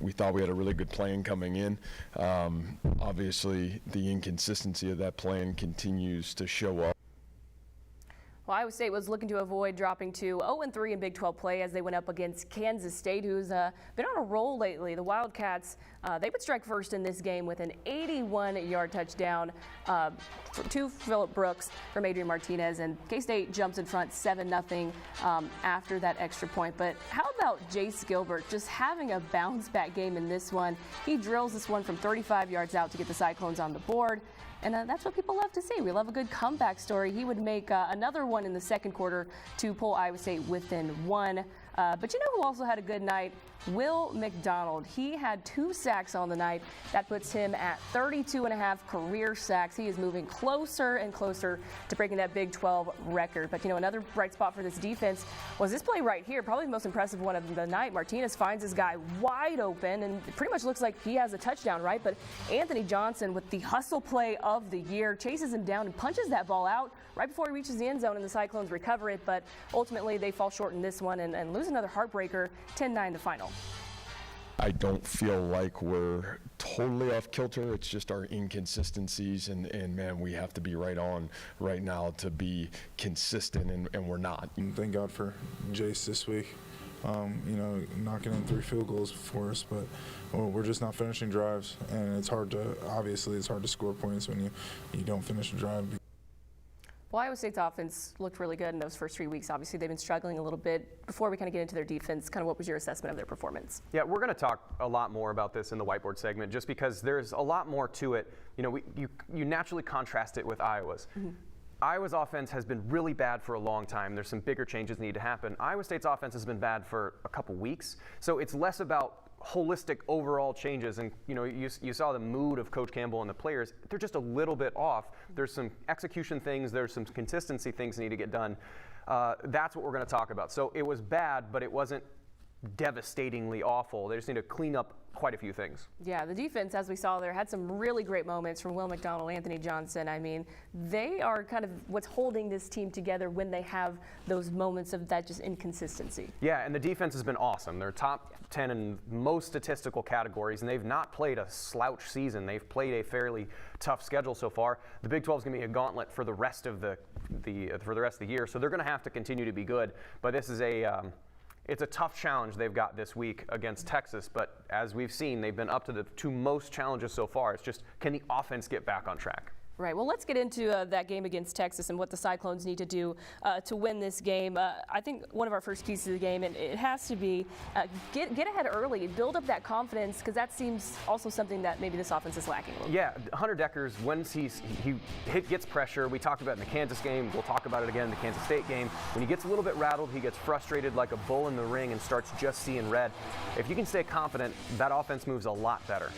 We thought we had a really good plan coming in. Obviously, the inconsistency of that plan continues to show up. Well, Iowa State was looking to avoid dropping to 0-3 in Big 12 play as they went up against Kansas State, who's been on a roll lately. The Wildcats, they would strike first in this game with an 81-yard touchdown to Phillip Brooks from Adrian Martinez, and K-State jumps in front 7-0 after that extra point. But how about Jace Gilbert just having a bounce-back game in this one? He drills this one from 35 yards out to get the Cyclones on the board. And that's what people love to see. We love a good comeback story. He would make another one in the second quarter to pull Iowa State within one. But you know who also had a good night? Will McDonald. He had 2 sacks on the night. That puts him at 32.5 career sacks. He is moving closer and closer to breaking that Big 12 record. But, you know, another bright spot for this defense was this play right here, probably the most impressive one of the night. Martinez finds his guy wide open, and it pretty much looks like he has a touchdown, right? But Anthony Johnson, with the hustle play of the year, chases him down and punches that ball out right before he reaches the end zone, and the Cyclones recover it. But ultimately, they fall short in this one and lose another heartbreaker, 10-9 the final. I don't feel like we're totally off kilter. It's just our inconsistencies, and man, we have to be right on right now to be consistent, and we're not. Thank God for Jace this week. You know, knocking in 3 field goals for us, but we're just not finishing drives, and it's hard to score points when you don't finish a drive. Well, Iowa State's offense looked really good in those first 3 weeks. Obviously, they've been struggling a little bit. Before we kind of get into their defense, kind of what was your assessment of their performance? Yeah, we're going to talk a lot more about this in the whiteboard segment, just because there's a lot more to it. You know, you naturally contrast it with Iowa's. Mm-hmm. Iowa's offense has been really bad for a long time. There's some bigger changes need to happen. Iowa State's offense has been bad for a couple weeks, so it's less about holistic overall changes. And you know, you saw the mood of Coach Campbell and the players. They're just a little bit off. There's some execution things, there's some consistency things that need to get done. That's what we're going to talk about. So it was bad, but it wasn't devastatingly awful. They just need to clean up quite a few things. Yeah, the defense, as we saw there, had some really great moments from Will McDonald, Anthony Johnson. I mean, they are kind of what's holding this team together when they have those moments of that just inconsistency. Yeah, and the defense has been awesome. They're top 10 in most statistical categories, and they've not played a slouch season. They've played a fairly tough schedule so far. The Big 12 is going to be a gauntlet for the rest of the year, so they're going to have to continue to be good. But this is it's a tough challenge they've got this week against Texas, but as we've seen, they've been up to the 2 most challenges so far. It's just, can the offense get back on track? Right. Well, let's get into that game against Texas and what the Cyclones need to do to win this game. I think one of our first keys to the game, and it has to be get ahead early, build up that confidence, because that seems also something that maybe this offense is lacking a little. Yeah, Hunter Dekkers, once he gets pressure, we talked about it in the Kansas game, we'll talk about it again in the Kansas State game. When he gets a little bit rattled, he gets frustrated like a bull in the ring and starts just seeing red. If you can stay confident, that offense moves a lot better.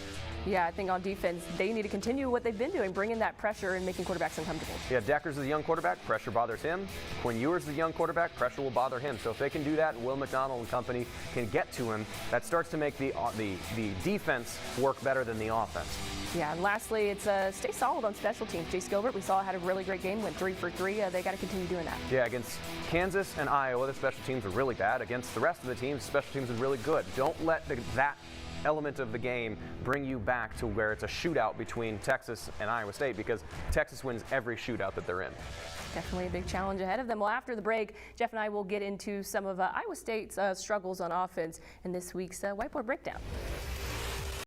Yeah, I think on defense, they need to continue what they've been doing, bringing that pressure and making quarterbacks uncomfortable. Yeah, Dekkers is a young quarterback, pressure bothers him. Quinn Ewers is a young quarterback, pressure will bother him. So if they can do that and Will McDonald and company can get to him, that starts to make the defense work better than the offense. Yeah, and lastly, it's stay solid on special teams. Jace Gilbert, we saw, had a really great game, went 3 for 3. They got to continue doing that. Yeah, against Kansas and Iowa, the special teams were really bad. Against the rest of the teams, special teams are really good. Don't let that element of the game bring you back to where it's a shootout between Texas and Iowa State, because Texas wins every shootout that they're in. Definitely a big challenge ahead of them. Well, after the break, Jeff and I will get into some of Iowa State's struggles on offense in this week's Whiteboard Breakdown.